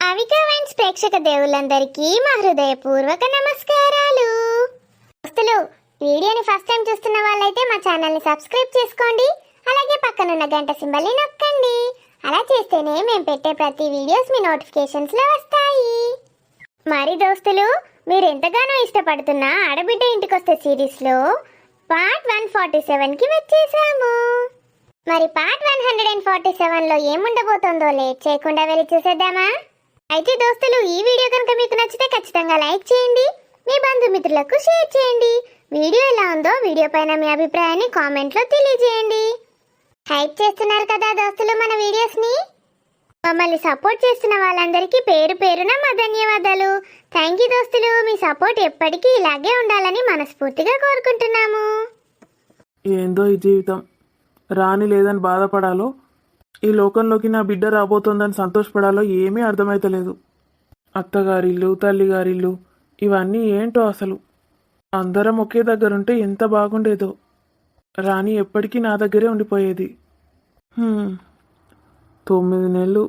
Avika wines ప్రేక్షక దేవుళ్ళందరికీ మా హృదయపూర్వక నమస్కారాలు. దోస్తులు, వీడియోని ఫస్ట్ టైం చూస్తున్న వాళ్ళైతే మా ఛానల్ని సబ్స్క్రైబ్ చేసుకోండి. అలాగే పక్కనున్న గంట సింబల్ని నొక్కండి. అలా చేస్తేనే మేము పెట్టే ప్రతి వీడియోస్ మీ నోటిఫికేషన్స్లో వస్తాయి. మరి దోస్తులు, మీరు ఎంతగానో ఇష్టపడుతున్న ఆడబిడ్డ ఇంటికొస్తే సిరీస్లో పార్ట్ 147కి వచ్చేసాము. మరి పార్ట్ 147లో ఏముండబోతుందో లేట్ చేయకుండా వెళ్ళి చూసేద్దామా? అయితే దోస్తులు, ఈ వీడియో కనుక మీకు నచ్చితే ఖచ్చితంగా లైక్ చేయండి, మీ బంధుమిత్రులకు షేర్ చేయండి. వీడియో ఎలా ఉందో వీడియో పైన మీ అభిప్రాయాన్ని కామెంట్లో తెలియజేయండి. హైప్ చేస్తున్నారు కదా దోస్తులు మన వీడియోస్ని. మమ్మల్ని సపోర్ట్ చేస్తున్న వాళ్ళందరికీ పేరు పేరున మా ధన్యవాదాలు. థ్యాంక్ యూ దోస్తులు. మీ సపోర్ట్ ఎప్పటికీ ఇలాగే ఉండాలని మనస్ఫూర్తిగా కోరుకుంటున్నాము. ఏందో ఈ జీవితం, రాని లేదని బాధపడాలో, ఈ లోకంలోకి నా బిడ్డ రాబోతోందని సంతోషపడాలో ఏమీ అర్థమైతలేదు. అత్తగారిల్లు, తల్లిగారిల్లు, ఇవన్నీ ఏంటో అసలు. అందరం ఒకే దగ్గరుంటే ఎంత బాగుండేదో. రాణి ఎప్పటికీ నా దగ్గరే ఉండిపోయేది. 9 నెలలు,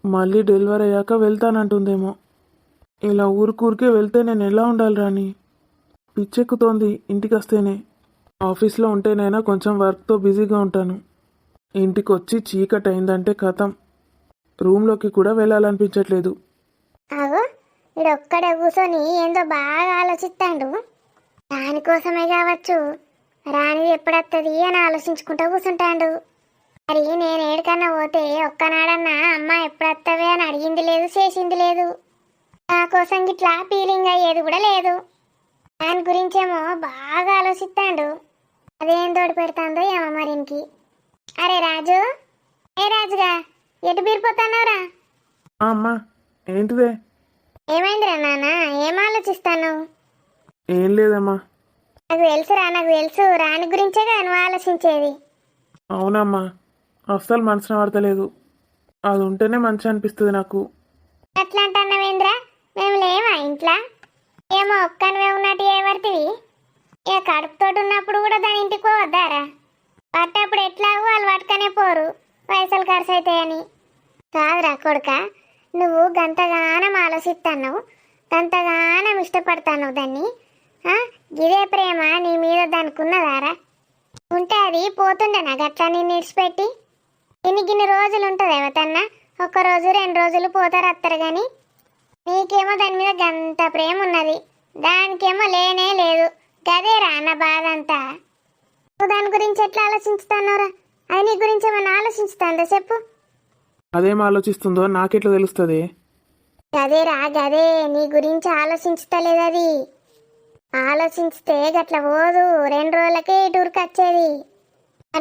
మళ్ళీ డెలివరీ అయ్యాక వెళ్తానంటుందేమో. ఇలా ఊరికే వెళ్తే నేను ఎలా ఉండాలి రాణి? పిచ్చెక్కుతోంది ఇంటికి వస్తేనే. ఆఫీస్లో ఉంటేనైనా కొంచెం వర్క్తో బిజీగా ఉంటాను. ఇంటికి వచ్చి చీకటి అయిందంటే కథం. రూమ్లోకి కూడా వెళ్ళాలనిపించట్లేదు. అగో, ఇడొక్కడే కూర్చొని ఏందో బాగా ఆలోచిస్తాడు. దానికోసమే కావచ్చు రాణి ఎప్పుడత్తది అని ఆలోచించుకుంటూ కూర్చుంటాడు. మరి నేను ఏడికన్నా పోతే ఒక్కనాడన్నా అమ్మ ఎప్పుడత్తవే అని అడిగింది లేదు, చేసింది లేదు. నా కోసం గిట్లా ఫీలింగ్ అయ్యేది కూడా లేదు. దాని గురించేమో బాగా ఆలోచిస్తాడు. అదేం తోడు పెడతాందో ఏమో మరికి. అరే రాజు, ఏ రాజుగా, ఎటు బీరిపోతానవరా? అమ్మా, ఏంటిదే? ఏమైందిరా నాన్న, ఏం ఆలోచిస్తాను? ఏం లేదమ్మా. నాకు తెలుసురా, నాకు తెలుసు. రాణి గురించేగా నువ్వు ఆలోచించేది. అవునమ్మా, అస్సలు మనసున పడతలేదు. అది ఉంటేనే మంచి అనిపిస్తుంది నాకు. అట్లా అంటున్నావేంద్రా? మేము లేవా ఇంట్లో? ఏమో ఒక్కనివే ఉన్నట్టు ఏమర్తివి. ఇక కడుపుతోటి ఉన్నప్పుడు కూడా దాని ఇంటికి పోవద్దారా? పట్టప్పుడు ఎట్లాగో వాళ్ళు పట్టుకనే పోరు, పైసలు ఖర్చు అవుతాయని. కాదురా కొడుక, నువ్వు గంతగానం ఆలోచిస్తున్నావు, గంతగానం ఇష్టపడతావు దాన్ని. గిదే ప్రేమ నీ మీద దానికి ఉన్నదారా? ఉంటే అది పోతుండే నాకు అట్లా నేను ఇడిచిపెట్టి. ఇన్ని రోజులు ఉంటుంది ఎవతన్నా, 1 రోజు 2 రోజులు పోతారు వస్తారు. కానీ నీకేమో దాని మీద గంత ప్రేమ ఉన్నది, దానికేమో లేనే లేదు. గదేరా నా బాధ అంతా. నువ్వు దాని గురించి ఎట్లా ఆలోచించుతున్నావురా? అది నీ గురించి ఏమన్నా ఆలోచించుతుందా చెప్పు? అదేం ఆలోచిస్తుందో నాకెట్లా తెలుస్తుంది? గదేరా గదే, నీ గురించి ఆలోచించుతలేదు అది. ఆలోచిస్తే గట్ల పోదు, 2 రోజులకే ఈ టూర్కి వచ్చేది.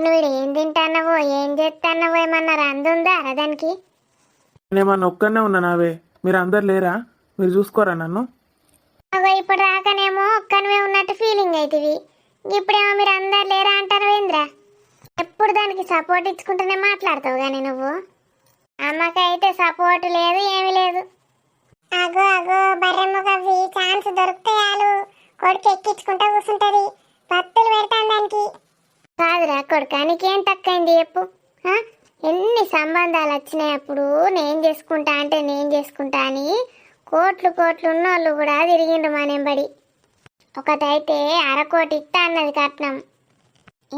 నువ్వు ఏం తింటానవో ఏం చేస్తానవో ఏమన్నా రందుందా దానికి? నేనేమన్నా ఒక్కనే ఉన్నానావే? మీరు అందరు లేరా? మీరు చూసుకోరా నన్ను? అగో ఇప్పుడు రాకనేమో ఒక్కనివే ఉన్నట్టు ఫీలింగ్ అవుతుంది. ఇప్పుడేమో మీరు అందరు లేరా అంటారు ఏంద్రా? ఎప్పుడు దానికి సపోర్ట్ ఇచ్చుకుంటూనే మాట్లాడతావు కానీ నువ్వు. అమ్మకైతే సపోర్ట్ లేదు, ఏమీ లేదు. అగో అగో బర్రెమ్మకవి ఛాన్స్ దొరికితే చాలు కొడుకు ఎక్కించుకుంటా కూర్చుంటది, పత్తులు పెడతాను దానికి. కాదురా కొడుక, నీకేం తక్కువైంది చెప్పు? ఎన్ని సంబంధాలు వచ్చినాయి అప్పుడు. నేను చేసుకుంటా అంటే నేను చేసుకుంటా అని కోట్లు ఉన్నోళ్ళు కూడా తిరిగిండ్రు మానేంబడి. ఒకటైతే 1/2 కోటి ఇస్తా అన్నది కట్నం,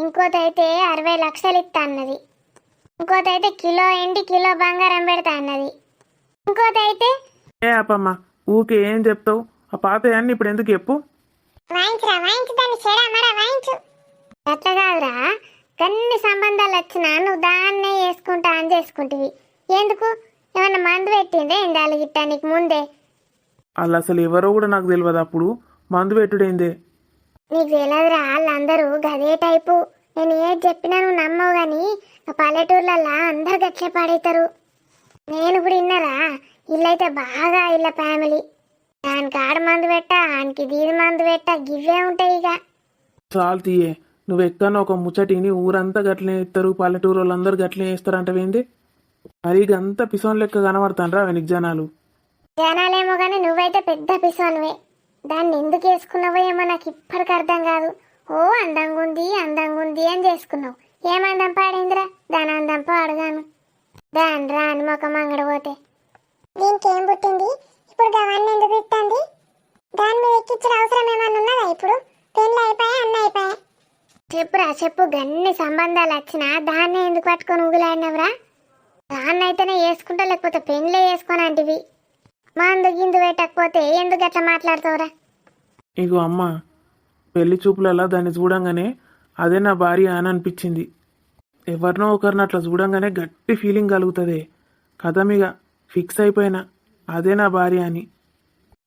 ఇంకోటైతే 60 లక్షలు ఇస్తా అన్నది, ఇంకోటైతే కిలో ఎండి కిలో బంగారం పెడతా అన్నది, ఇంకోటైతే ఏ అప్పమ్మా, ఊకే ఏం చెప్తావు? ఆ పాత అన్ని ఇప్పుడు ఎందుకు చెప్పు? అట్లా కాదురా, కన్ని సంబంధాలు వచ్చినా నువ్వు దాన్నే చేసుకుంటా అని చేసుకుంటువి. ఎందుకు? ఏమన్నా మందు పెట్టిందే ఇందాలు గిట్టా నీకు ముందే? వాళ్ళు అసలు ఎవరో కూడా నాకు తెలియదు. అప్పుడు మందు పెట్టుడైందే. నీకు తెలియదురా, వాళ్ళందరూ గదే టైపు. నేను ఏది చెప్పినా నువ్వు నమ్మవు కానీ ఆ పల్లెటూర్లల్లా అందరు గట్లే పాడవుతారు. నేను కూడా విన్నారా, ఇల్లైతే బాగా ఇళ్ళ ఫ్యామిలీ. దానికి ఆడ మందు పెట్ట, ఆనికి దీని మందు పెట్ట, గివ్వే ఉంటాయి. ఇక చాలు తీయే, నువ్వు ఎక్కడో ఒక ముచ్చటిని ఊరంతా గట్లనే ఇస్తారు, పల్లెటూరు వాళ్ళందరూ గట్లనే వేస్తారు అంటవేంది? మరి అంతా పిసోన్ లెక్క కనబడతానరా నీకు జనాలు? జనాలేమో కానీ నువ్వైతే పెద్ద పిసోన్వే. దాన్ని ఎందుకు వేసుకున్నావో ఏమో నాకు ఇప్పటికి అర్థం కాదు. ఓ అందంగా ఉంది అని చేసుకున్నావు. ఏమందం పాడైందిరా? దాని అందం పాడుగాను. దాని రాని మొక్క మంగడ పోతే దీనికి ఏం పుట్టింది ఇప్పుడు గవన్నీ ఎందుకు ఇస్తుంది దాని మీద ఎక్కించిన అవసరం ఏమన్నా ఉన్నదా ఇప్పుడు పెళ్ళి అయిపోయా అన్న అయిపోయా చెప్పురా చెప్పు గన్ని సంబంధాలు వచ్చినా దాన్ని ఎందుకు పట్టుకొని ఊగులాడినవరా దాన్ని అయితేనే వేసుకుంటా లేకపోతే పెళ్ళే వేసుకొని అంటివి మందు గిందు పెట్టకపోతే ఎందుకు అట్లా మాట్లాడతావురా ఇగో అమ్మ పెళ్లి చూపులలో దాన్ని చూడంగానే అదే నా భార్య అని అనిపించింది. ఎవరినో ఒకరిని అట్లా చూడంగానే గట్టి ఫీలింగ్ కలుగుతుంది. కథమిగ ఫిక్స్ అయిపోయినా అదే నా భార్య అని.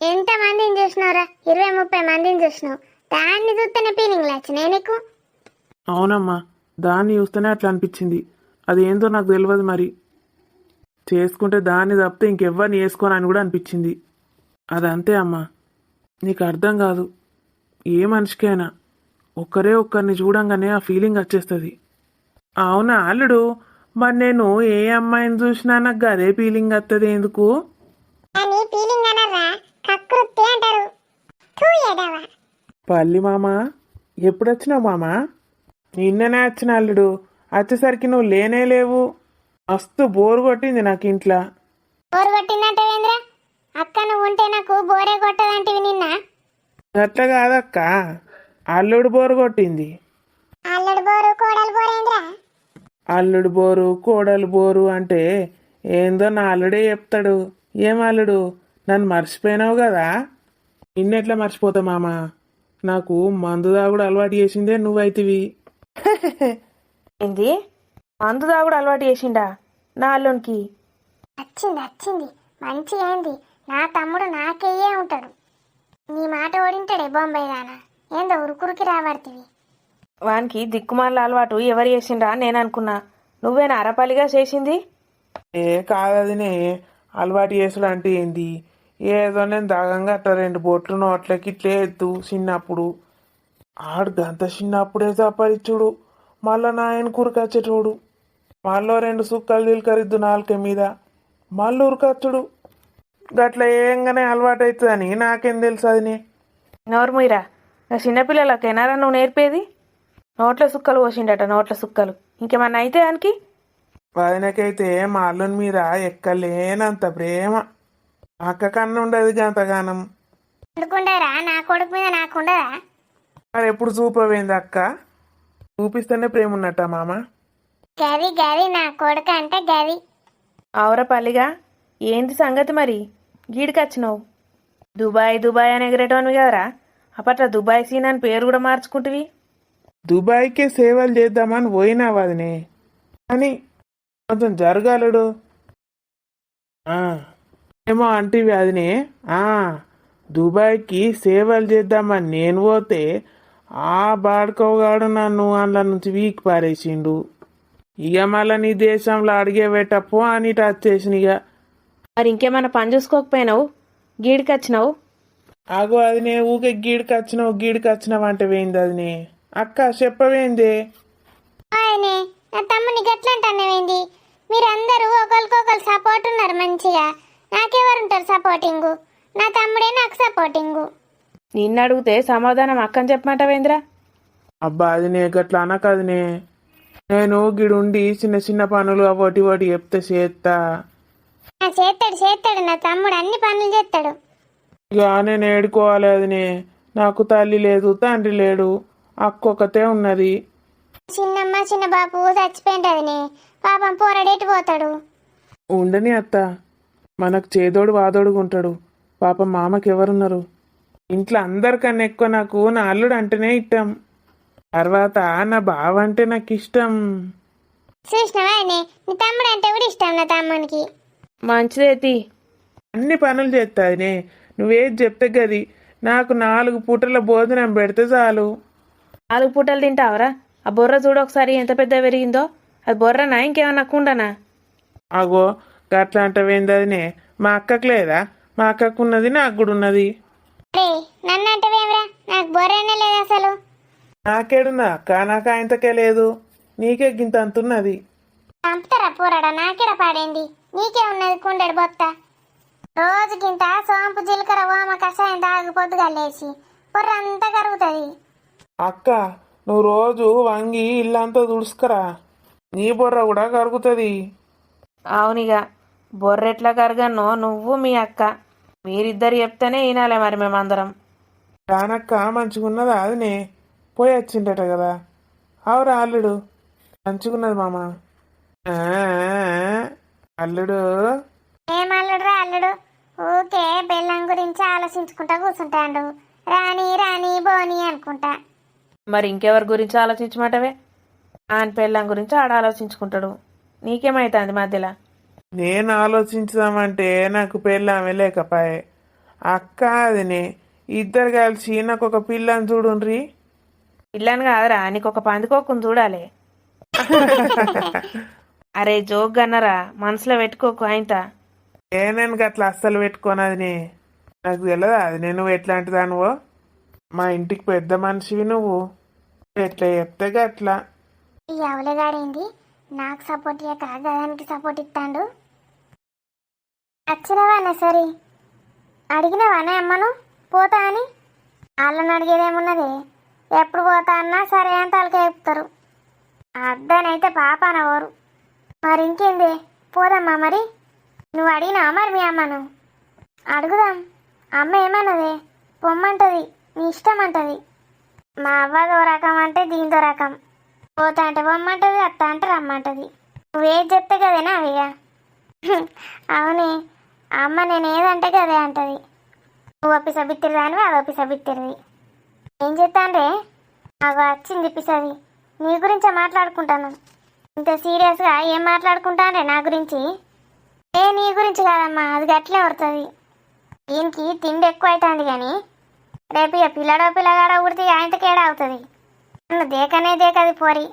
ఎంత మందిని చూసినావురా 20-30 మందిని చూసినావు దాన్ని చూస్తేనే ఫీలింగ్లు వచ్చినాయి నీకు అవునమ్మా, దాన్ని చూస్తేనే అట్లా అనిపించింది. అది ఏందో నాకు తెలియదు మరి. చేసుకుంటే దాన్ని తప్పితే ఇంకెవ్వరిని వేసుకోను అని కూడా అనిపించింది. అదంతే అమ్మా, నీకు అర్థం కాదు. ఏ మనిషికైనా ఒక్కరే ఒక్కరిని చూడంగానే ఆ ఫీలింగ్ వచ్చేస్తుంది. అవునా అల్లుడు, మరి నేను ఏ అమ్మాయిని చూసినా నాకు అదే ఫీలింగ్ వస్తుంది ఎందుకు? అని ఫీలింగ్ అనరా కకృతి అంటారు తూ ఎడవా పల్లి మామ, ఎప్పుడు వచ్చినావు మామ? నిన్ననే వచ్చిన అల్లుడు. వచ్చేసరికి నువ్వు లేనే లేవు. మస్తు బోరు కొట్టింది నాకు ఇంట్లో. బోరు కొట్టిందంటే వేంద్ర అక్క నువ్వు ఉంటే నాకు బోరే కొట్టదంటివి నిన్న అట్లా కాదక్క, అల్లుడు బోరు కొట్టింది. అల్లడి బోరు కోడలు బోరేంద్ర అల్లుడు బోరు కోడలు బోరు అంటే ఏందో నా అల్లుడే చెప్తాడు. ఏం అల్లుడు, నన్ను మర్చిపోయినావు కదా? నిన్నెట్లా మర్చిపోతా మామ? నాకు మందు దాగుడు అలవాటు చేసిందే నువ్వైతివి. ఏంది మందు తాగుడు అలవాటు చేసిండా నా అల్లునికి? వచ్చింది మంచి ఏంది నా తమ్ముడు నాకెయ్యే ఉంటాడు నీ మాట ఓడింటాడే బొంబాయి దానా ఏందో ఉరుకురికి రాబడుతుంది వానికి దిక్కుమాల అలవాటు ఎవరు చేసిండ్రా నేను అనుకున్నా. నువ్వేనా అరపాలిగా చేసింది? ఏ కాదదినే, అలవాటు చేసుడు అంటే ఏంది? ఏదో నేను దాగంగా అట్లా 2 బొట్లు నోట్లకి ఇట్లే ఎత్తు చిన్నప్పుడు. ఆడు గంత చిన్నప్పుడే సంపాదించుడు, మళ్ళా నాయన కురకచ్చేటోడు. మళ్ళీ 2 సుక్కలు తీలకరిద్దు నాలుక మీద, మళ్ళీ ఉరకచ్చుడు. గట్ల ఏంగానే అలవాటు అవుతుందని నాకేం తెలుసు అదినే. నోరుమూయిరా, నా చిన్నపిల్లలకేనారా నువ్వు నేర్పేది? నోట్ల సుక్కలు పోసిండట, నోట్ల సుక్కలు. ఇంకేమన్నా అయితే దానికి? వదినకైతే మా అల్లుని మీద ఎక్కలేనంత ప్రేమ. అక్క కన్నా ఉండదు గంతగానం. ఎందుకుండరా నా కొడుకు మీద నాకుండదా మరి ఎప్పుడు చూపవేంది అక్క? చూపిస్తేనే ప్రేమ ఉన్నట్ట మామ. గది నా కొడుకు అంటే గది ఆవురా పల్లిగా, ఏంది సంగతి మరి? గీడికొచ్చినావు దుబాయ్ అని ఎగరేటోనివి కదరా. అప్పట్లో దుబాయ్ సీన్ అని పేరు కూడా మార్చుకుంటువి. దుబాయ్కే సేవలు చేద్దామని పోయినా వదినే, అని కొంచెం జరగాలడు. ఏమో అంటివి అదినే. దుబాయ్కి సేవలు చేద్దామని నేను పోతే ఆ బాడుకోగాడు నన్ను అందులో నుంచి వీక్ పారేసిండు. ఇక మళ్ళీ నీ దేశంలో అడిగే పెట్టపో అని టచ్ చేసిన. ఇక మరి ఇంకేమన్నా పని చూసుకోకపోయినావు? గీడికొచ్చినావు. ఆగో అదినే, ఊకే గీడికొచ్చినావు అంటే వేయింది అదినే. అక్క చెప్పవేంది? ఆయనే నా తమ్ముని గట్లంటానేమైంది మీరందరూ ఒకరికొకరు సపోర్ట్ ఉన్నారు మంచిగా నాకెవరుంటారు సపోర్టింగ్ నా తమ్ముడే నాకు సపోర్టింగ్ నిన్ను అడిగితే సమాధానం అక్కని చెప్పమంటావేంద్రా? అబ్బా అదినే, గట్లా అనకదినే. నేను గిడుండి చిన్న పనులు అవోటి చెప్తే చేస్తా. చేస్తాడు నా తమ్ముడు అన్ని పనులు చేస్తాడు ఇక నేను ఏడుకోవాలి అదినే. నాకు తల్లి లేదు, తండ్రి లేడు, అక్కొక్కతే ఉన్నది. చిన్న బాపు చచ్చిపోయింటదినే పాపం పోరాడేటి పోతాడు ఉండని అత్త, మనకు చేదోడు వాదోడుగా ఉంటాడు. పాపం మామకి ఎవరున్నారు? ఇంట్లో అందరికన్నా ఎక్కువ నాకు నా అల్లుడు అంటేనే ఇష్టం. తర్వాత నా బావ అంటే నాకు ఇష్టం. చూసినావా నీ తమ్ముడు అంటే కూడా ఇష్టం నా తమ్మునికి మంచిదేతి. అన్ని పనులు చేస్తానే, నువ్వేది చెప్తే గది. నాకు 4 పూటల భోజనం పెడితే చాలు. 4 పూటలు తింటావరా? ఆ బొర్ర చూడు ఒకసారి ఎంత పెద్ద పెరిగిందో. అది బొర్రనా ఇంకేమన్నా కుండనా? అగో గట్లా అంటవేందనే, మా అక్కకు లేదా? మా అక్కకు ఉన్నది, నాకు కూడా ఉన్నది. రే నన్ను అంటవేమ్రా నాకు బొర్రనే లేదు అసలు నాకేడున్నా అక్క? నాకు ఆయనతకే లేదు, నీకే గింత అంతున్నది. చంపుతారా పోరాడా నాకెడ పాడేంది నీకే ఉన్నది కుండెడు బొత్త రోజుకింత సోంపు జీలకర్ర ఓమ కషాయం తాగి పొద్దుగా లేచి బొర్ర అంతా కరుగుతుంది అక్క నువ్వు రోజు వంగి ఇల్లంతా తుడుచుకరా, నీ బొర్ర కూడా కరుగుతుంది. అవునిగా బొర్రెట్లా కరగన్నో నువ్వు మీ అక్క మీరిద్దరు చెప్తేనే వినాలే మరి మేమందరం. రానక్క మంచిగున్నదా అదినే పోయి వచ్చిండట కదా. అవురా అల్లుడు మంచిగున్నది మామ. ఆ, అల్లుడు ఏం అల్లుడురా అల్లుడు, ఊకే బెల్లం గురించి ఆలోచించుకుంటా కూర్చుంటాడు. రాని రాని బోని అనుకుంటా. మరి ఇంకెవరి గురించి ఆలోచించమంటవే? ఆన్ పెళ్ళం గురించి ఆడ ఆలోచించుకుంటాడు. నీకేమైతుంది మధ్యలో? నేను ఆలోచించుదామంటే నాకు పెళ్ళామే లేకపాయే. అక్క అదినే ఇద్దరు కలిసి నాకు ఒక పిల్లని చూడుండ్రి. పిల్లని కాదురా, నీకు ఒక పందికొక్కుని చూడాలి. అరే జోక్ అన్నరా, మనసులో పెట్టుకోకు ఆయనత. నేను గట్లా అస్సలు పెట్టుకోను అదినే. నాకు తెలియదా అది నేను ఎట్లాంటి దానివో. మా ఇంటికి పెద్ద మనిషివి నువ్వు, ఎట్లా చెప్తే గట్లా. ఈ అవలగాడేంది నాకు సపోర్ట్ ఇయ్యక గదానికి సపోర్ట్ ఇస్తాడు. వచ్చినవానే సరే, అడిగినవానే అమ్మను పోతా అని. వాళ్ళని అడిగేదేమున్నది, ఎప్పుడు పోతా అన్నా సరే అని తలకే చెప్తారు. అద్దనైతే పాప అనవరు. మరి ఇంకేంది, పోదమ్మా మరి. నువ్వు అడిగినావా మరి మీ అమ్మను? అడుగుదాం. అమ్మ ఏమన్నది? పొమ్మంటది, నీ ఇష్టం అంటది. మా అవ్వదో రకం అంటే దీంతో రకం. పోతా అంటే పొమ్మంటది, అత్త అంటే రమ్మంటది. నువ్వేది చెప్తే కదేనా అవిగా. అవునే, అమ్మ నేను ఏదంటే కదే అంటది. నువ్వు పిసబిత్తిరి దానివి, అదో పిసబిత్తిరిది. ఏం చెప్తాండ్రే? నాకు వచ్చింది పిసది. నీ గురించే మాట్లాడుకుంటాను. ఇంత సీరియస్గా ఏం మాట్లాడుకుంటానే నా గురించి? ఏ నీ గురించి కాదమ్మా, అది గట్లే పడుతుంది. దీనికి తిండి ఎక్కువ అవుతుంది కానీ రేపు ఇక పిల్లడో పిల్లగాడో ఉడితే ఆయనతో కేడా అవుతుంది. నన్ను దేకనే దేకది పోరి.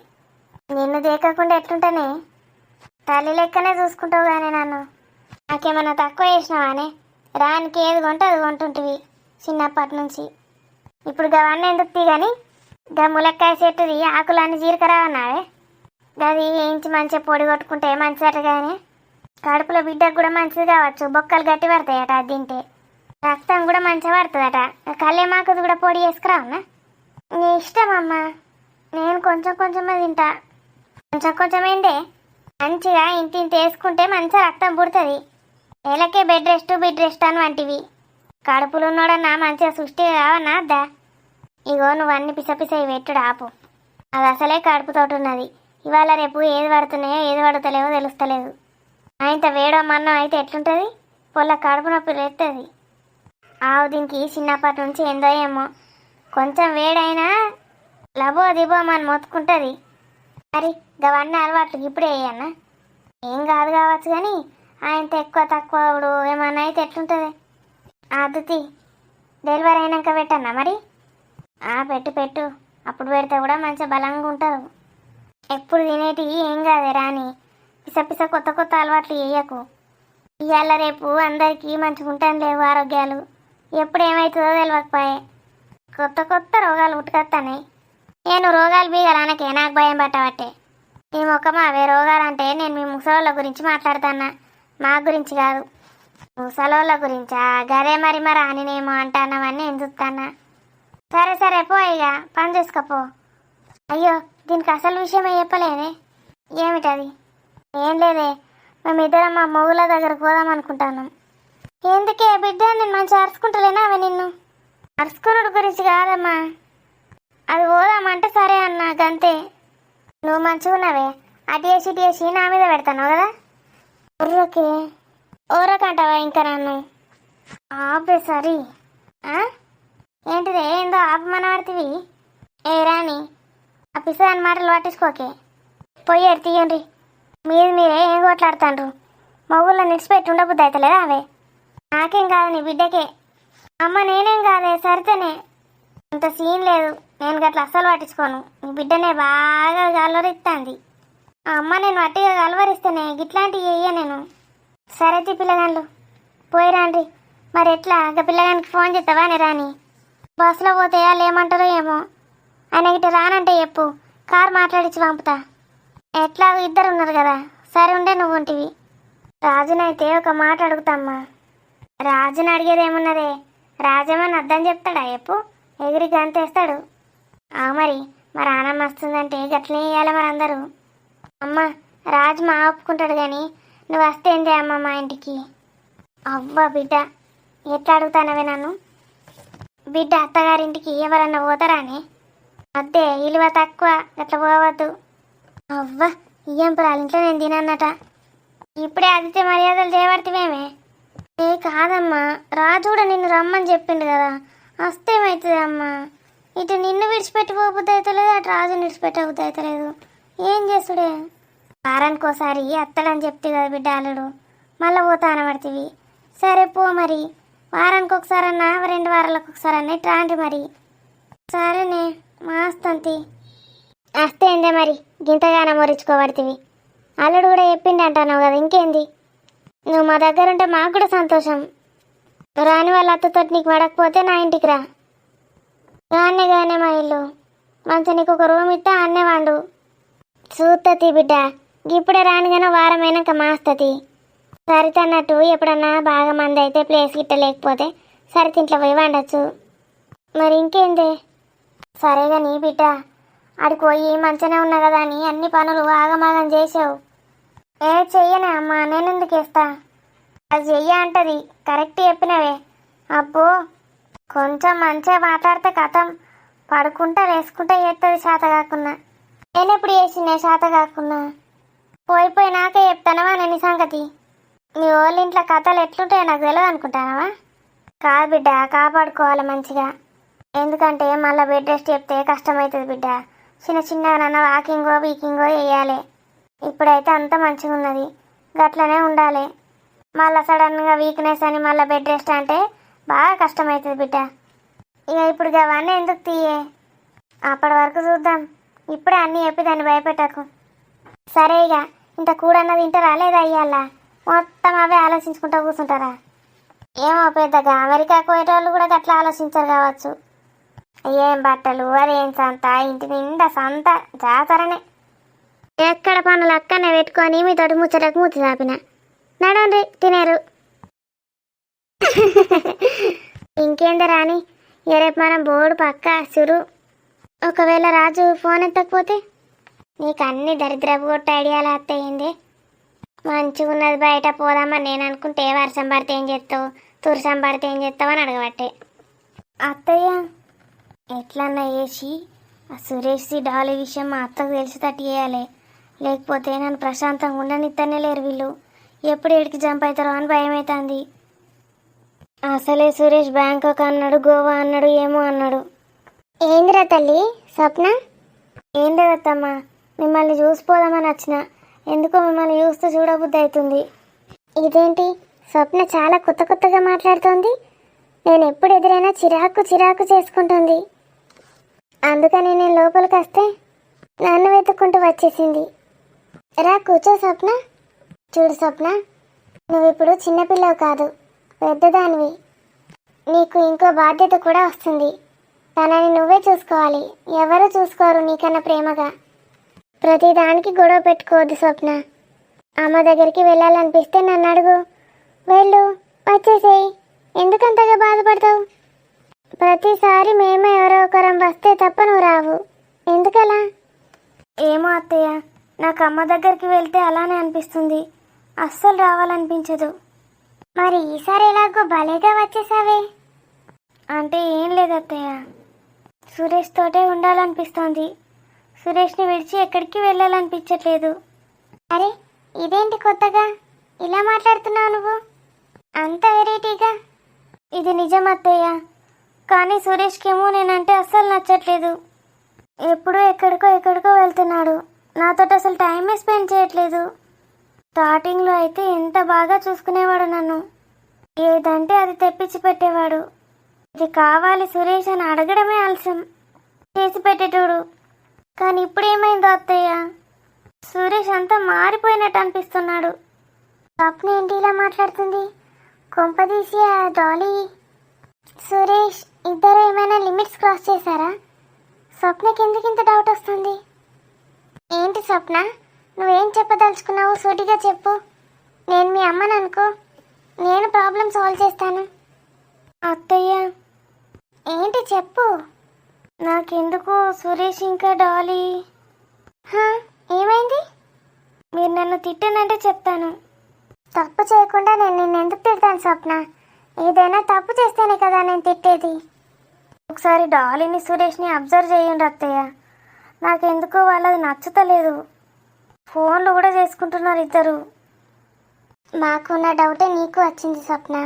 నిన్ను దేకకుండా ఎట్లుంటేనే తల్లి లెక్కనే చూసుకుంటావు కానీ నన్ను. నాకేమన్నా తక్కువ చేసినావానే? రానికి ఏది కొంటే అది కొంటుంటివి చిన్నప్పటి నుంచి. ఇప్పుడు గవన్నీ ఎందుకు తీ కానీ గా ములక్కాయ చెట్టుది ఆకులన్నీ జీరకరావన్నావే. గది వేయించి మంచిగా పొడి కొట్టుకుంటే మంచిదట కానీ కడుపులో బిడ్డకు కూడా మంచిది కావచ్చు. బొక్కలు గట్టి పడతాయట అది తింటే. రక్తం కూడా మంచిగా పడుతుందట. కళ్యామాకుది కూడా పొడి చేసుకురావన్నా? నీ ఇష్టం అమ్మా, నేను కొంచెం కొంచెమే తింటా. కొంచెం కొంచెమేందే, మంచిగా ఇంటి వేసుకుంటే మంచిగా రక్తం పుడుతుంది. నెలకే బెడ్ రెస్ట్ అని వంటివి. కడుపులు ఉన్నోడన్నా మంచిగా సృష్టి కావన్నా అద్దా. ఇగో నువ్వు అన్ని పిసపిసవి పెట్టుడు ఆపు. అది అసలే కడుపుతోటి ఉన్నది. ఇవాళ రేపు ఏది పడుతున్నాయో ఏది పడుతలేవో తెలుస్తలేదు. ఆయనతో వేడో మన్నం అయితే ఎట్లుంటుంది? పొల్ల కడుపు నొప్పి లేస్తుంది. ఆవు దీనికి చిన్నప్పటి నుంచి ఏందో ఏమో కొంచెం వేడైనా లబో దిబోమని మొత్తుకుంటుంది. మరి గవన్నీ అలవాట్లు ఇప్పుడే వేయన్నా? ఏం కాదు కావచ్చు కానీ ఆయనతో ఎక్కువ తక్కువ ఏమన్నా అయితే ఎట్లుంటుంది? అద్దుతి డెలివరీ అయినాక పెట్టన్నా మరి? పెట్టు. అప్పుడు పెడితే కూడా మంచిగా బలంగా ఉంటారు. ఎప్పుడు తినేటివి ఏం కాదే రాని. పిస కొత్త కొత్త అలవాట్లు వేయకు. ఇవాళ రేపు అందరికీ మంచిగా ఉంటాను లేవు ఆరోగ్యాలు. ఎప్పుడు ఏమవుతుందో తెలియకపోయే కొత్త కొత్త రోగాలు ఉట్టుకొస్తాయి. నేను రోగాలు బీగలానకే నాకు భయం పట్టబట్టే. ఈ ముఖమా అవే రోగాలంటే నేను మీ ముసలోళ్ళ గురించి మాట్లాడుతున్నా, మా గురించి కాదు. ముసలోళ్ళ గురించా? గదే మరి రానినేమో అంటానవన్నీ నేను చూస్తానా. సరే పో, ఇక పని చేసుకోపో. అయ్యో దీనికి అసలు విషయమే చెప్పలేదే. ఏమిటది? ఏం లేదే, మేమిద్దరం మా మొగుల దగ్గరకు పోదాం అనుకుంటాను. ఎందుకే బిడ్డ, నేను మంచిగా అరుచుకుంటలేనా అవి నిన్ను? అరుచుకున్నాడు గురించి కాదమ్మా, అది పోదామంటే సరే అన్నా గంతే. నువ్వు మంచిగా ఉన్నావే, అటు వేసి నా మీద పెడతాను కదా. ఊరకంటావా ఇంకా నన్ను? ఆపే సరి. ఏంటిదే ఏందో ఆపమనబడుతుంది? ఏ రాని ఆ పిసదాని మాటలు పట్టించుకోకే. పోయారు తీయండి. మీరే ఏం కొట్లాడుతాండ్రు? మగుళ్ళ నిడిచిపెట్టి ఉండబుద్ది అవుతలేదా అవే? నాకేం కాదు, నీ బిడ్డకే. అమ్మ నేనేం కాదే, సరితేనే. అంత సీన్ లేదు, నేను గట్లా అస్సలు పట్టించుకోను. నీ బిడ్డనే బాగా గలవరిస్తుంది. ఆ అమ్మ నేను వట్టిగా గలవరిస్తేనే గిట్లాంటివి చెయ్య నేను. సరే పిల్లగాళ్ళు పోయిరాండ్రి. మరి ఎట్లా ఇంకా పిల్లగానికి ఫోన్ చేస్తావా అని రాని? బస్సులో పోతే వాళ్ళు ఏమంటారో ఏమో. ఆయన గిట్ట రానంటే చెప్పు, కారు మాట్లాడించి పంపుతా. ఎట్లా ఇద్దరు ఉన్నారు కదా, సరే ఉండే నువ్వు ఉంటివి. రాజునైతే ఒక మాట అడుగుతామ్మా. రాజుని అడిగేది ఏమున్నదే, రాజేమని అర్థం చెప్తాడా చెప్పు? ఎగిరి గంతేస్తాడు. మరి ఆనమ్మ వస్తుందంటే గట్లనే ఇవ్వాలి మరి అందరూ. అమ్మ రాజు మా ఒప్పుకుంటాడు కానీ నువ్వు వస్తేందే అమ్మ మా ఇంటికి. అవ్వ బిడ్డ, ఎట్లా అడుగుతానవే నన్ను? బిడ్డ అత్తగారింటికి ఎవరన్నా పోతారానే? అద్దే ఇలువ తక్కువ, అట్లా పోవద్దు. అవ్వ ఇయ్యంపురాలు ఇంట్లో నేను తినన్నట. ఇప్పుడే అతిథ్య మర్యాదలు చేయబడితేవేమే? ఏ కాదమ్మా, రాజు కూడా నిన్ను రమ్మని చెప్పిండు కదా, వస్తేమవుతుంది అమ్మా. ఇటు నిన్ను విడిచిపెట్టి పోబుద్ది అవుతలేదు, అటు రాజుని విడిచిపెట్టబుద్ది అవుతలేదు. ఏం చేసుడే? వారానికి ఒకసారి అత్తడని చెప్తే కదా బిడ్డ అల్లుడు, మళ్ళీ పోతా అనబడుతుంది. సరే పో మరి, వారానికి ఒకసారన్నా 2 వారాలకు ఒకసారన్నా ఇట్లా అండి మరి. సరేనే మాస్తంతి. వస్తే ఏందే మరి గింతగానే మొరించుకోబడుతుంది. అల్లుడు కూడా చెప్పిండి అంటున్నావు కదా, ఇంకేంది? నువ్వు మా దగ్గర ఉంటే మాకు కూడా సంతోషం. రాని వాళ్ళ అత్తతో నీకు పడకపోతే నా ఇంటికి రా. గానే మా ఇల్లు మంచి, నీకు ఒక రూమ్ ఇస్తా, అన్నే వండు. చూస్తతి బిడ్డ, ఇప్పుడే రానిగానే వారమైనాక మాస్తతి. సరితన్నట్టు ఎప్పుడన్నా బాగా మంది అయితే ప్లేస్ గిట్ట లేకపోతే సరితింట్లో పోయి వండొచ్చు. మరి ఇంకేందే? సరేగా నీ బిడ్డ, ఆడికి పోయి మంచిగానే ఉన్నా కదా అని అన్ని పనులు ఆగమాగం చేసావు. ఏ చెయ్యనే అమ్మా, నేను ఎందుకు వేస్తా? అది చెయ్య అంటది, కరెక్ట్ చెప్పినవే. అబ్బో కొంచెం మంచిగా మాట్లాడితే కథం పడుకుంటా వేసుకుంటా చేస్తుంది శాత కాకున్నా. నేను ఎప్పుడు చేసిందే శాత కాకున్నా? పోయిపోయి నాకే చెప్తానవా నేను సంగతి? నీ వాళ్ళ ఇంట్లో కథలు ఎట్లుంటాయో నాకు తెలియదు అనుకుంటానవా? కాదు బిడ్డ, కాపాడుకోవాలి మంచిగా. ఎందుకంటే మళ్ళీ బెడ్ రెస్ట్ చెప్తే కష్టమవుతుంది బిడ్డ. చిన్నగా వాకింగో వీకింగో వేయాలి. ఇప్పుడైతే అంత మంచిగా ఉన్నది, గట్లనే ఉండాలి. మళ్ళీ సడన్గా వీక్నెస్ అని మళ్ళీ బెడ్ రెస్ట్ అంటే బాగా కష్టమవుతుంది బిడ్డ. ఇక ఇప్పుడు అవన్నీ ఎందుకు తీయే, అప్పటి వరకు చూద్దాం. ఇప్పుడే అన్నీ చెప్పి దాన్ని భయపెట్టకు. సరే ఇక ఇంత కూడన్నది తింటారా లేదా అయ్యాలా? మొత్తం అవే ఆలోచించుకుంటూ కూర్చుంటారా? ఏమో పెద్దగా అమెరికాకు పోయేటోళ్ళు కూడా గట్లా ఆలోచించారు కావచ్చు. ఏం బట్టలు, అదేం సంత, ఇంటి నిండా సంత జాతరనే. ఎక్కడ పనులు అక్కనే పెట్టుకొని మీతోటి ముచ్చటకు మూతి చాపిన. నడండి తినేరు. ఇంకేంద రాని, రేపు మనం బోర్డు పక్క సురు. ఒకవేళ రాజు ఫోన్ ఎత్తకపోతే నీకు అన్ని దరిద్రపు కొట్ట ఐడియాలు వస్తాయింది. మంచిగా ఉన్నది, బయట పోదామని నేను అనుకుంటే వర్షం పడితే ఏం చేస్తావు, తుర్సం పడితే ఏం చేస్తావు అని అడగబట్టే. అత్తయ్య ఎట్లన్నా వేసి ఆ సురేష్ డాలీ విషయం మా అత్తకు తెలిసేటట్టు చేయాలి. లేకపోతే నన్ను ప్రశాంతంగా ఉండనిద్దనే లేరు వీళ్ళు. ఎప్పుడు ఎడికి జంప్ అవుతారో అని భయం అవుతుంది. అసలే సురేష్ బ్యాంకాక్ అన్నాడు, గోవా అన్నాడు, ఏమో అన్నాడు. ఏందిరా తల్లి స్వప్న? ఏం లేదత్తమ్మా, మిమ్మల్ని చూసిపోదామని వచ్చిన. ఎందుకో మిమ్మల్ని చూస్తూ చూడబుద్ధి అవుతుంది. ఇదేంటి స్వప్న చాలా కొత్తగా మాట్లాడుతోంది? నేను ఎప్పుడు ఎదురైనా చిరాకు చేసుకుంటుంది. అందుకని నేను లోపలికి వస్తే నన్ను వెతుక్కుంటూ వచ్చేసింది. రా కూర్చో స్వప్న. చూడు స్వప్న, నువ్వు ఇప్పుడు చిన్నపిల్లవు కాదు, పెద్దదానివి. నీకు ఇంకో బాధ్యత కూడా వస్తుంది. తనని నువ్వే చూసుకోవాలి, ఎవరు చూసుకోరు నీకన్నా ప్రేమగా. ప్రతిదానికి గొడవ పెట్టుకోవద్దు స్వప్న. అమ్మ దగ్గరికి వెళ్ళాలనిపిస్తే నన్ను అడుగు, వెళ్ళు, వచ్చేసేయి. ఎందుకంతగా బాధపడతావు? ప్రతిసారి మేమే ఎవరో ఒకరం వస్తే తప్ప నువ్వు రావు, ఎందుకలా? ఏమో అత్తయ్య, నాకు అమ్మ దగ్గరికి వెళ్తే అలానే అనిపిస్తుంది, అస్సలు రావాలనిపించదు. మరి ఈసారి ఎలాగో భలేగా వచ్చేసావే. అంటే ఏం లేదు అత్తయ్య, సురేష్ తోటే ఉండాలనిపిస్తోంది. సురేష్ని విడిచి ఎక్కడికి వెళ్ళాలనిపించట్లేదు. అరే ఇదేంటి కొత్తగా ఇలా మాట్లాడుతున్నావు నువ్వు? అంత వెరైటీగా. ఇది నిజం అత్తయ్య, కానీ సురేష్కేమో నేనంటే అస్సలు నచ్చట్లేదు. ఎప్పుడూ ఎక్కడికో వెళ్తున్నాడు, నాతో అసలు టైమే స్పెండ్ చేయట్లేదు. స్టార్టింగ్లో అయితే ఎంత బాగా చూసుకునేవాడు నన్ను, ఏదంటే అది తెప్పించి పెట్టేవాడు. ఇది కావాలి సురేష్ అని అడగడమే ఆలస్యం, చేసి పెట్టేటోడు. కానీ ఇప్పుడు ఏమైందో అత్తయ్య, సురేష్ అంతా మారిపోయినట్టు అనిపిస్తున్నాడు. స్వప్న ఏంటి ఇలా మాట్లాడుతుంది? కొంపదీసి ఆ డాలీ సురేష్ ఇద్దరు ఏమైనా లిమిట్స్ క్రాస్ చేశారా? స్వప్నకి ఎందుకు ఇంత డౌట్ వస్తుంది? ఏంటి స్వప్న, నువ్వేం చెప్పదలుచుకున్నావు? సూటిగా చెప్పు. నేను మీ అమ్మని అనుకో, నేను ప్రాబ్లం సాల్వ్ చేస్తాను. అత్తయ్య ఏంటి చెప్పు. నాకెందుకు సురేష్ ఇంకా డాలీ. ఏమైంది? మీరు నన్ను తిట్టనంటే చెప్తాను, తప్పు చేయకుండా నేను నిన్ను ఎందుకు తిడతాను స్వప్న? ఏదైనా తప్పు చేస్తేనే కదా నేను తిట్టేది. ఒకసారి డాలీని సురేష్ని అబ్జర్వ్ చేయండి అత్తయ్య. నాకెందుకో వాళ్ళది నచ్చుతలేదు. ఫోన్లు కూడా చేసుకుంటున్నారు ఇద్దరు. మాకున్న డౌటే నీకు వచ్చింది స్వప్న.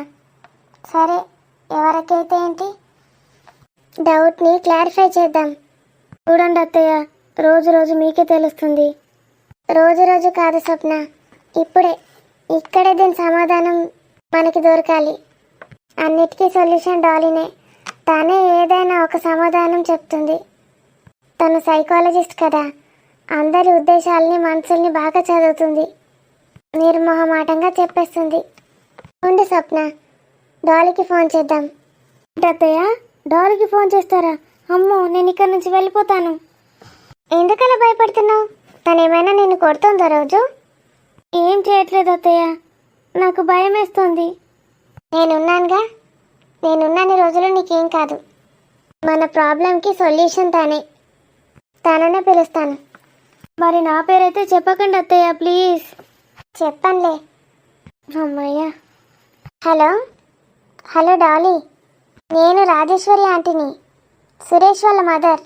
సరే, ఎవరికైతే ఏంటి, డౌట్ని క్లారిఫై చేద్దాం. చూడండి అత్తయ్య, రోజు రోజు మీకే తెలుస్తుంది. రోజు రోజు కాదు స్వప్న, ఇప్పుడే ఇక్కడే దీని సమాధానం మనకి దొరకాలి. అన్నిటికీ సొల్యూషన్ డాలీనే. తనే ఏదైనా ఒక సమాధానం చెప్తుంది. తను సైకాలజిస్ట్ కదా, అందరి ఉద్దేశాలని మనసుల్ని బాగా చదువుతుంది. నిర్మోహమాటంగా చెప్పేస్తుంది. ఉండు స్వప్న, డాలీకి ఫోన్ చేద్దాం. అత్తయ్య, డాలీకి ఫోన్ చేస్తారా? అమ్మో, నేను ఇక్కడ నుంచి వెళ్ళిపోతాను. ఎందుకలా భయపడుతున్నావు? తనేమైనా నిన్ను కొడుతుందా రోజు? ఏం చేయట్లేదు అత్తయ్య, నాకు భయం వేస్తుంది. నేనున్నానుగా, నేనున్నన్ని రోజులు నీకేం కాదు. మన ప్రాబ్లంకి సొల్యూషన్ తననే పిలుస్తాను. మరి నా పేరైతే చెప్పకండి అత్తయ్య, ప్లీజ్. చెప్పనులే. అమ్మయ్యా. హలో హలో డాలీ, నేను రాజేశ్వరి ఆంటీని, సురేష్ వాళ్ళ మదర్.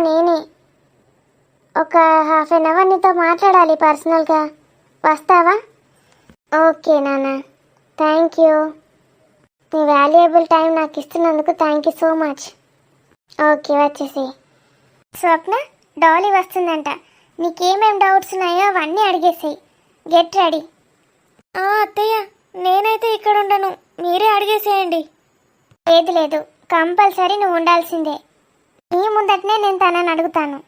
నేనే. ఒక హాఫ్ అన్ అవర్ నీతో మాట్లాడాలి పర్సనల్గా. వస్తావా? ఓకే నాన్న, థ్యాంక్ యూ. నీ వాల్యుయబుల్ టైం నాకు ఇస్తున్నందుకు thank you so much. Okay, వచ్చేసి. స్వప్న, డాలీ వస్తుందంట. నీకేమేం డౌట్స్ ఉన్నాయో అవన్నీ అడిగేసాయి. Get ready. అత్తయ్య, నేనైతే ఇక్కడ ఉండను, మీరే అడిగేసేయండి. లేదు లేదు, కంపల్సరీ నువ్వు ఉండాల్సిందే. నీ ముందటనే నేను తనని అడుగుతాను.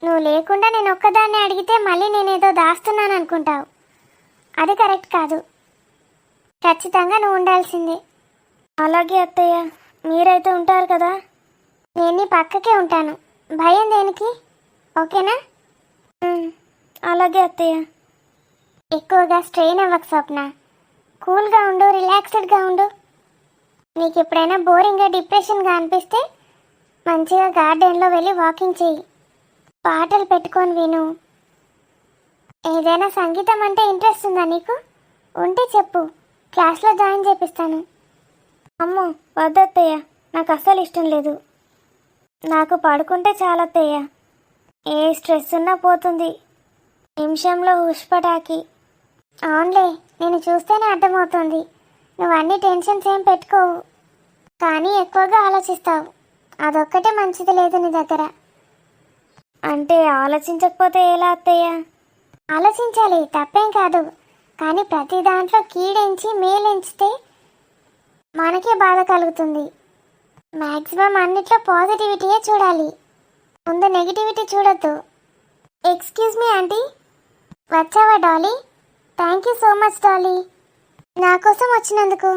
నువ్వు లేకుండా నేను ఒక్కదాన్నే అడిగితే మళ్ళీ నేనేదో దాస్తున్నాను అనుకుంటావు. అది కరెక్ట్ కాదు. ఖచ్చితంగా నువ్వు ఉండాల్సిందే. అలాగే అత్తయ్య, మీరైతే ఉంటారు కదా. నేను నీ పక్కకే ఉంటాను. భయం దేనికి? ఓకేనా? అలాగే అత్తయ్య. ఎక్కువగా స్ట్రెయిన్ అవ్వకు స్వప్న. కూల్గా ఉండు, రిలాక్స్డ్గా ఉండు. నీకు ఎప్పుడైనా బోరింగ్గా డిప్రెషన్గా అనిపిస్తే మంచిగా గార్డెన్లో వెళ్ళి వాకింగ్ చేయి. పాటలు పెట్టుకొని విను. ఏదైనా సంగీతం అంటే ఇంట్రెస్ట్ ఉందా నీకు? ఉంటే చెప్పు, క్లాస్లో జాయిన్ చేపిస్తాను. అమ్మో వద్దత్తయ్య, నాకు అస్సలు ఇష్టం లేదు. నాకు పడుకుంటే చాలత్తయ్య. ఏ స్ట్రెస్ ఉన్నా పోతుంది నిమిషంలో. హుష్పటాకి. అవునులే, నేను చూస్తేనే అర్థమవుతుంది. నువ్వు అన్ని టెన్షన్స్ ఏం పెట్టుకోవు, కానీ ఎక్కువగా ఆలోచిస్తావు. అదొక్కటే మంచిది లేదు నీ దగ్గర. అంటే ఆలోచించకపోతే ఎలా అత్తయ్య? ఆలోచించాలి, తప్పేం కాదు. కానీ ప్రతి దాంట్లో కీడెంచి మేలెంచితే మనకే బాధ కలుగుతుంది. మ్యాక్సిమం అన్నిట్లో పాజిటివిటీయే చూడాలి, ముందు నెగిటివిటీ చూడొద్దు. Excuse me aunty. వచ్చావా Dolly? Thank you so much Dolly, నా కోసం వచ్చినందుకు.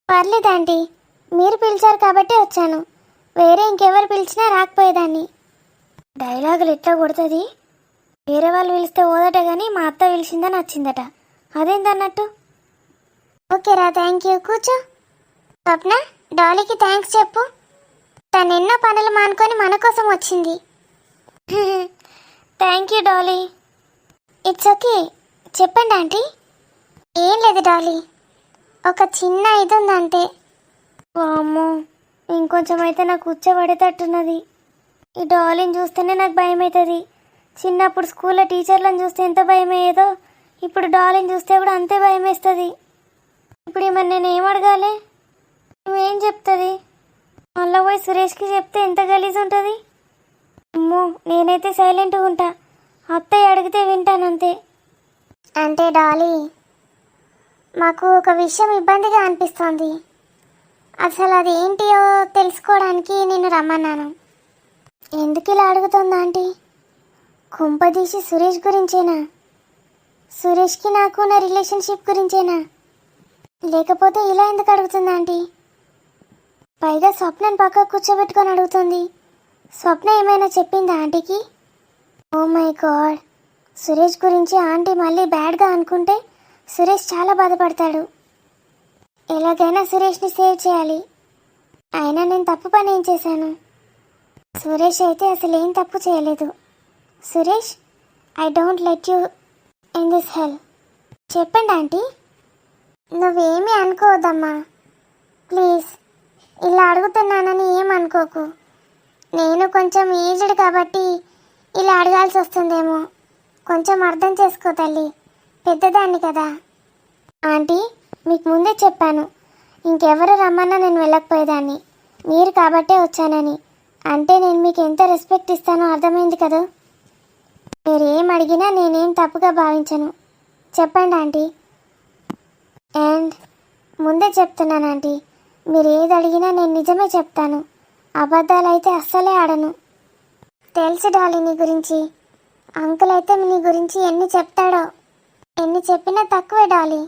పర్లేదు ఆంటీ, మీరు పిలిచారు కాబట్టి వచ్చాను. వేరే ఇంకెవరు పిలిచినా రాకపోయేదాన్ని. డైలాగులు ఎట్లా కొడుతుంది? వేరే వాళ్ళు పిలిస్తే ఓదట కానీ మా అత్త పిలిచిందని వచ్చిందట. అదేంటన్నట్టు? ఓకేరా, థ్యాంక్ యూ. కూర్చో. స్వప్న, డాలీకి థ్యాంక్స్ చెప్పు. తను ఎన్నో పనులు మానుకొని మన కోసం వచ్చింది. Thank you Dolly. It's okay. చెప్పండి ఆంటీ. ఏం లేదు డాలీ, ఒక చిన్న ఇది ఉందంతే. అమ్మో, ఇంకొంచెం అయితే నాకు కూర్చోబడేటట్టున్నది. ఈ డాలీని చూస్తేనే నాకు భయం అవుతుంది. చిన్నప్పుడు స్కూల్లో టీచర్లను చూస్తే ఎంత భయం అయ్యేదో, ఇప్పుడు డాలీని చూస్తే కూడా అంతే భయం వేస్తుంది. ఇప్పుడు ఏమన్నా నేను ఏం అడగాలి? నువ్వేం చెప్తుంది? మళ్ళీ పోయి సురేష్కి చెప్తే ఎంత గలీజ్ ఉంటుంది. అమ్మో, నేనైతే సైలెంట్గా ఉంటా. అత్తయ్య అడిగితే వింటానంతే. అంటే డాలీ, మాకు ఒక విషయం ఇబ్బందిగా అనిపిస్తోంది. అసలు అది ఏంటియో తెలుసుకోవడానికి నేను రమ్మన్నాను. ఎందుకు ఇలా అడుగుతుందా ఆంటీ? కుంపదీసి సురేష్ గురించేనా? సురేష్కి నాకు నా రిలేషన్షిప్ గురించేనా? లేకపోతే ఇలా ఎందుకు అడుగుతుందా ఆంటీ? పైగా స్వప్నని పక్కకు కూర్చోబెట్టుకొని అడుగుతుంది. స్వప్న ఏమైనా చెప్పిందా ఆంటీకి? ఓ మై గాడ్, సురేష్ గురించి ఆంటీ మళ్ళీ బ్యాడ్గా అనుకుంటే సురేష్ చాలా బాధపడతాడు. ఎలాగైనా సురేష్ని సేవ్ చేయాలి. అయినా నేను తప్పు పని ఏం చేశాను? సురేష్ అయితే అసలు ఏం తప్పు చేయలేదు. Suresh, I don't let you in this hell. చెప్పండి ఆంటీ. నువ్వేమీ అనుకోవద్దమ్మా, ప్లీజ్. ఇలా అడుగుతున్నానని ఏమనుకోకు. నేను కొంచెం ఏజ్డ్ కాబట్టి ఇలా అడగాల్సి వస్తుందేమో. కొంచెం అర్థం చేసుకో తల్లి, పెద్దదాన్ని కదా. ఆంటీ, మీకు ముందే చెప్పాను, ఇంకెవరు రమ్మన్నా నేను వెళ్ళకపోయేదాన్ని. మీరు కాబట్టే వచ్చానని. అంటే నేను మీకు ఎంత రెస్పెక్ట్ ఇస్తానో అర్థమైంది కదా. మీరు ఏం అడిగినా నేనేం తప్పుగా భావించను. చెప్పండి ఆంటీ. అండ్ ముందే చెప్తున్నాను ఆంటీ, మీరు ఏది అడిగినా నేను నిజమే చెప్తాను. అబద్ధాలు అయితే అస్సలే ఆడను. తెలుసు డాలీ నీ గురించి. అంకుల్ అయితే నీ గురించి ఎన్ని చెప్తాడో. ఎన్ని చెప్పినా తక్కువే డాలీ.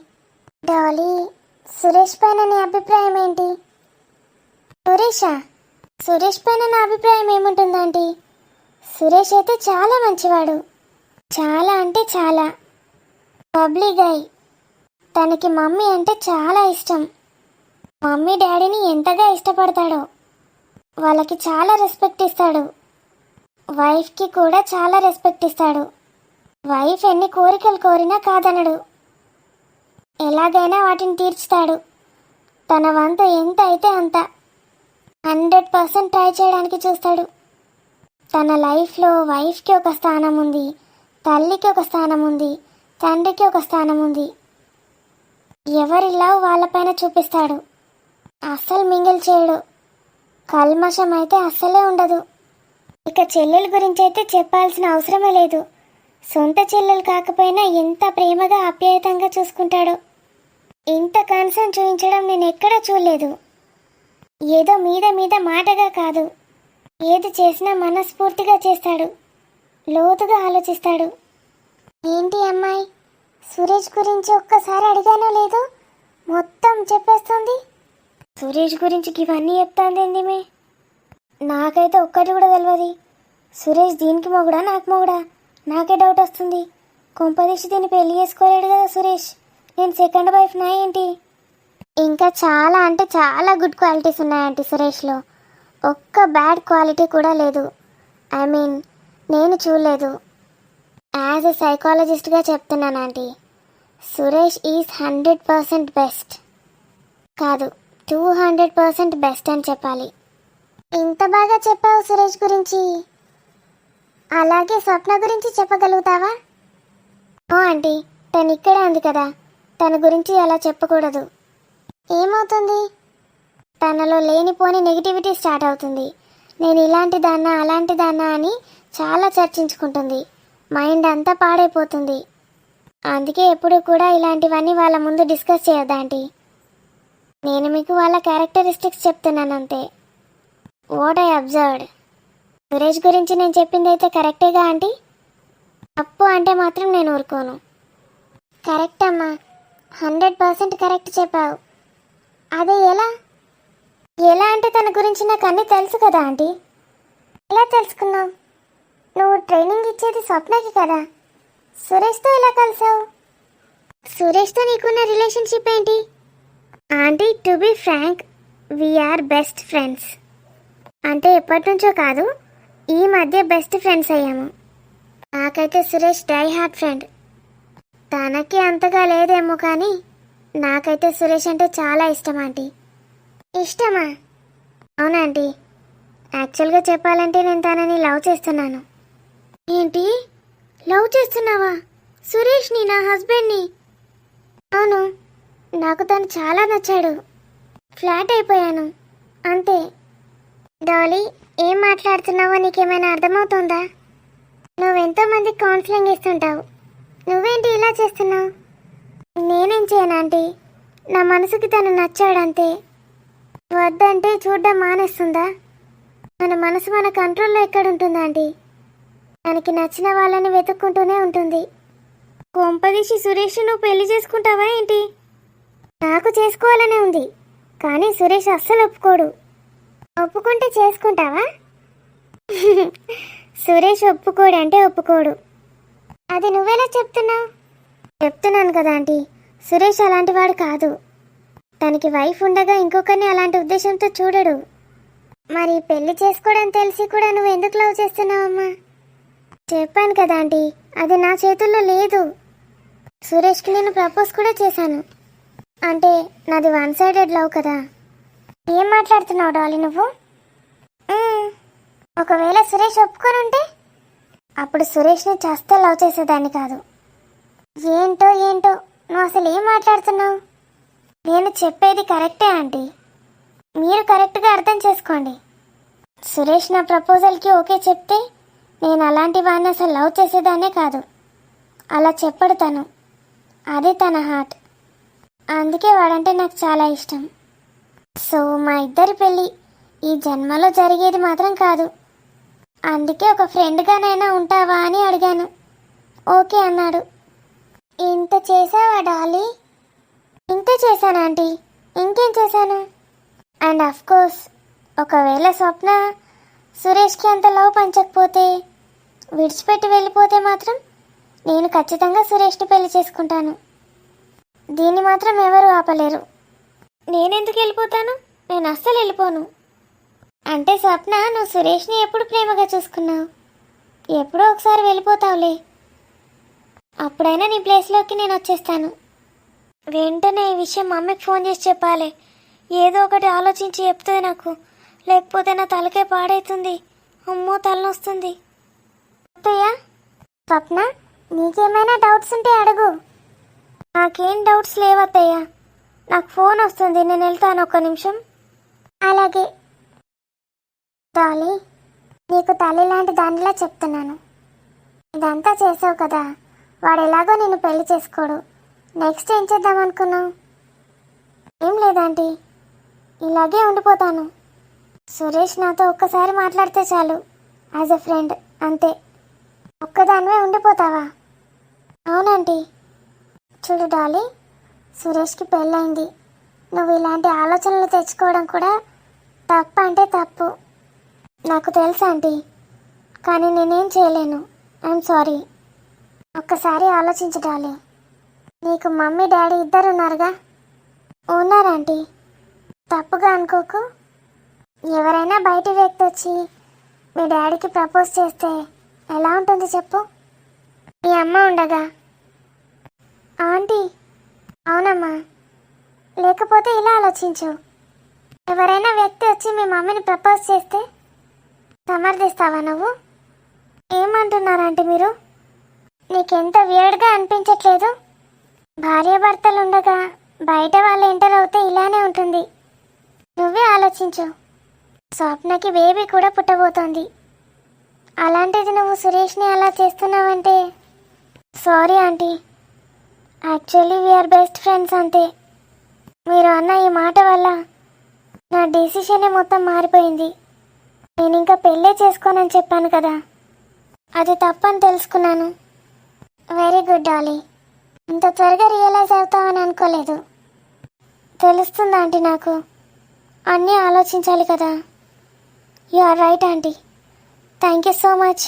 డాలీ, సురేష్ పైన నీ అభిప్రాయం ఏంటి? సురేషా? సురేష్ పైన నా అభిప్రాయం ఏముంటుందంటీ? సురేష్ అయితే చాలా మంచివాడు. చాలా అంటే చాలా. బబ్లీ గై. తనకి మమ్మీ అంటే చాలా ఇష్టం. మమ్మీ డాడీని ఎంతగా ఇష్టపడతాడో. వాళ్ళకి చాలా రెస్పెక్ట్ ఇస్తాడు. వైఫ్కి కూడా చాలా రెస్పెక్ట్ ఇస్తాడు. వైఫ్ ఎన్ని కోరికలు కోరినా కాదనడు. ఎలాగైనా వాటిని తీర్చుతాడు. తన వంతు ఎంత అయితే అంత 100% ట్రై చేయడానికి చూస్తాడు. తన లైఫ్లో వైఫ్కి ఒక స్థానం ఉంది, తల్లికి ఒక స్థానం ఉంది, తండ్రికి ఒక స్థానం ఉంది. ఎవరి లవ్ వాళ్ళపైన చూపిస్తాడు. అస్సలు మింగిల్ చేయడు. కల్మషం అయితే అస్సలే ఉండదు. ఇక చెల్లెల గురించి అయితే చెప్పాల్సిన అవసరమే లేదు. సొంత చెల్లెలు కాకపోయినా ఎంత ప్రేమగా ఆప్యాయతంగా చూసుకుంటాడో. ఇంత కన్సర్న్ చూపించడం నేను ఎక్కడా చూడలేదు. ఏదో మీద మీద మాటగా కాదు, ఏది చేసినా మనస్ఫూర్తిగా చేస్తాడు. లోతుగా ఆలోచిస్తాడు. ఏంటి అమ్మాయి, సురేష్ గురించి ఒక్కసారి అడిగానో లేదో మొత్తం చెప్పేస్తుంది. సురేష్ గురించి ఇవన్నీ చెప్తాంది మే. నాకైతే ఒక్కటి కూడా తెలియదు. సురేష్ దీనికి మొగుడా నాకు మొగుడా నాకే డౌట్ వస్తుంది. కొంపదీసి దీన్ని పెళ్లి చేసుకోలేడు కదా సురేష్. నేను సెకండ్ వైఫ్ నా ఏంటి? ఇంకా చాలా అంటే చాలా గుడ్ క్వాలిటీస్ ఉన్నాయంటీ సురేష్లో. ఒక్క బ్యాడ్ క్వాలిటీ కూడా లేదు. ఐ మీన్ నేను చూడలేదు. యాజ్ ఎ సైకాలజిస్ట్గా చెప్తున్నాను ఆంటీ, సురేష్ ఈజ్ 100% బెస్ట్ కాదు, 200% బెస్ట్ అని చెప్పాలి. ఇంత బాగా చెప్పావు సురేష్ గురించి. అలాగే స్వప్న గురించి చెప్పగలుగుతావా? ఓ ఆంటీ, తను ఇక్కడే ఉంది కదా, తన గురించి అలా చెప్పకూడదు. ఏమవుతుంది? తనలో లేనిపోని నెగిటివిటీ స్టార్ట్ అవుతుంది. నేను ఇలాంటి దాన్నా అలాంటి దాన్నా అని చాలా చర్చించుకుంటుంది. మైండ్ అంతా పాడైపోతుంది. అందుకే ఎప్పుడు కూడా ఇలాంటివన్నీ వాళ్ళ ముందు డిస్కస్ చేయొద్దు ఆంటీ. నేను మీకు వాళ్ళ క్యారెక్టరిస్టిక్స్ చెప్తున్నాను అంతే. What I observed. సురేష్ గురించి నేను చెప్పింది అయితే కరెక్టేగా ఆంటీ? తప్పు అంటే మాత్రం నేను ఊరుకోను. కరెక్ట్ అమ్మా, 100% కరెక్ట్ చెప్పావు. అదే ఎలా? ఎలా అంటే తన గురించి నాకు అన్నీ తెలుసు కదా ఆంటీ. ఎలా తెలుసుకున్నావు? నువ్వు ట్రైనింగ్ ఇచ్చేది స్వప్నకి కదా. సురేష్తో ఎలా కలిసావు? సురేష్తో నీకున్న రిలేషన్షిప్ ఏంటి? Aunty, to be frank, we are best friends. అంటే ఎప్పటి నుంచో కాదు, ఈ మధ్య బెస్ట్ ఫ్రెండ్స్ అయ్యాము. నాకైతే సురేష్ డై హార్ట్ ఫ్రెండ్. తనకి అంతగా లేదేమో కానీ నాకైతే సురేష్ అంటే చాలా ఇష్టం ఆంటీ. ఇష్టమా? అవునాంటీ. యాక్చువల్గా చెప్పాలంటే నేను తనని లవ్ చేస్తున్నాను. ఏంటి, లవ్ చేస్తున్నావా? సురేష్ని, నా హస్బెండ్ని? అవును, నాకు తను చాలా నచ్చాడు. ఫ్లాట్ అయిపోయాను అంతే. డాలీ, ఏం మాట్లాడుతున్నావో నీకేమైనా అర్థమవుతుందా? నువ్వెంతో మందికి కౌన్సిలింగ్ ఇస్తుంటావు, నువ్వేంటి ఇలా చేస్తున్నావు? నేనేం చేయను ఆంటీ, నా మనసుకి తను నచ్చాడంతే. వద్దంటే చూడ్డం మానేస్తుందా? మన మనసు మన కంట్రోల్లో ఎక్కడుంటుందా ఆంటీ? తనకి నచ్చిన వాళ్ళని వెతుక్కుంటూనే ఉంటుంది. కొంపదీసి సురేష్ నువ్వు పెళ్లి చేసుకుంటావా ఏంటి? నాకు చేసుకోవాలనే ఉంది, కానీ సురేష్ అస్సలు ఒప్పుకోడు. ఒప్పుకుంటే చేసుకుంటావా? సురేష్ ఒప్పుకోడంటే ఒప్పుకోడు. అది నువ్వెలా చెప్తున్నావు? చెప్తున్నాను కదా ఆంటీ, సురేష్ అలాంటి వాడు కాదు. తనకి వైఫ్ ఉండగా ఇంకొకరిని అలాంటి ఉద్దేశంతో చూడడు. మరి పెళ్లి చేసుకోవడం తెలిసి కూడా నువ్వు ఎందుకు లవ్ చేస్తున్నావమ్మా? చెప్పాను కదా ఆంటీ, అది నా చేతుల్లో లేదు. సురేష్కి నేను ప్రపోజ్ కూడా చేశాను. అంటే నాది వన్ సైడెడ్ లవ్ కదా. ఏం మాట్లాడుతున్నావు డాలీ నువ్వు? ఒకవేళ సురేష్ ఒప్పుకొని ఉంటే అప్పుడు సురేష్ని చస్తే లవ్ చేసేదాన్ని కాదు. ఏంటో ఏంటో నువ్వు అసలు ఏం మాట్లాడుతున్నావు? నేను చెప్పేది కరెక్టే ఆంటీ, మీరు కరెక్ట్గా అర్థం చేసుకోండి. సురేష్ నా ప్రపోజల్కి ఓకే చెప్తే నేను అలాంటి వాడిని అసలు లవ్ చేసేదాన్నే కాదు. అలా చెప్పడు తను, అదే తన హార్ట్. అందుకే వాడంటే నాకు చాలా ఇష్టం. సో మా ఇద్దరి పెళ్ళి ఈ జన్మలో జరిగేది మాత్రం కాదు. అందుకే ఒక ఫ్రెండ్గానైనా ఉంటావా అని అడిగాను. ఓకే అన్నాడు. ఇంత చేసావా డాలీ? ఇంతే చేశాను ఆంటీ, ఇంకేం చేశాను? అండ్ అఫ్ కోర్స్ ఒకవేళ స్వప్న సురేష్కి అంత లవ్ పంచకపోతే, విడిచిపెట్టి వెళ్ళిపోతే మాత్రం నేను ఖచ్చితంగా సురేష్ని పెళ్లి చేసుకుంటాను. దీన్ని మాత్రం ఎవరు ఆపలేరు. నేనెందుకు వెళ్ళిపోతాను? నేను అస్సలు వెళ్ళిపోను. అంటే స్వప్న, నువ్వు సురేష్ని ఎప్పుడు ప్రేమగా చూసుకున్నావు? ఎప్పుడో ఒకసారి వెళ్ళిపోతావులే. అప్పుడైనా నీ ప్లేస్లోకి నేను వచ్చేస్తాను. వెంటనే ఈ విషయం మమ్మీకి ఫోన్ చేసి చెప్పాలి. ఏదో ఒకటి ఆలోచించి చెప్తుంది నాకు, లేకపోతే నా తలకే పాడవుతుంది. అమ్మో తలనొస్తుంది. అత్తయ్య, స్వప్న నీకేమైనా డౌట్స్ ఉంటే అడుగు. నాకేం డౌట్స్ లేవత్తయ్య. నాకు ఫోన్ వస్తుంది, నేను వెళ్తాను, ఒక్క నిమిషం. అలాగే డాలీ, నీకు తల్లి లాంటి దానిలా చెప్తున్నాను. ఇదంతా చేసావు కదా, వాడు ఎలాగో నేను పెళ్లి చేసుకోడు. నెక్స్ట్ ఏం చేద్దాం అనుకున్నావు? ఏం లేదంటీ, ఇలాగే ఉండిపోతాను. సురేష్ నాతో ఒక్కసారి మాట్లాడితే చాలు, యాజ్ ఎ ఫ్రెండ్, అంతే. ఒక్కదానివే ఉండిపోతావా? అవునంటీ. చూడు డాలీ, సురేష్కి పెళ్ళైంది. నువ్వు ఇలాంటి ఆలోచనలు తెచ్చుకోవడం కూడా తప్పు అంటే తప్పు. నాకు తెలుసు ఆంటీ, కానీ నేనేం చేయలేను. I'm sorry. ఒక్కసారి ఆలోచించు డాలీ. నీకు మమ్మీ డాడీ ఇద్దరు ఉన్నారుగా? ఉన్నారంటీ. తప్పుగా అనుకోకు. ఎవరైనా బయటి వ్యక్తి వచ్చి మీ డాడీకి ప్రపోజ్ చేస్తే ఎలా ఉంటుంది చెప్పు? మీ అమ్మ ఉండగా. ఆంటీ, అవునమ్మా. లేకపోతే ఇలా ఆలోచించు. ఎవరైనా వ్యక్తి వచ్చి మీ మమ్మీని ప్రపోజ్ చేస్తే సమర్థిస్తావా నువ్వు? ఏమంటున్నారంటే మీరు? నీకెంత వియర్డ్గా అనిపించట్లేదు? భార్యాభర్తలు ఉండగా బయట వాళ్ళు ఎంటర్ అవుతే ఇలానే ఉంటుంది. నువ్వే ఆలోచించు. స్వప్నకి బేబీ కూడా పుట్టబోతోంది. అలాంటిది నువ్వు సురేష్ని అలా చేస్తున్నావంటే sorry aunty. Actually we are best friends, అంతే. మీరు అన్న ఈ మాట వల్ల నా డెసిషనే మొత్తం మారిపోయింది. నేను ఇంకా పెళ్ళే చేసుకోనని చెప్పాను కదా, అది తప్పని తెలుసుకున్నాను. Very good Dolly. ఇంత త్వరగా రియలైజ్ అవుతావని అనుకోలేదు. తెలుస్తుందా ఆంటీ? నాకు అన్నీ ఆలోచించాలి కదా. You are right aunty. Thank you so much.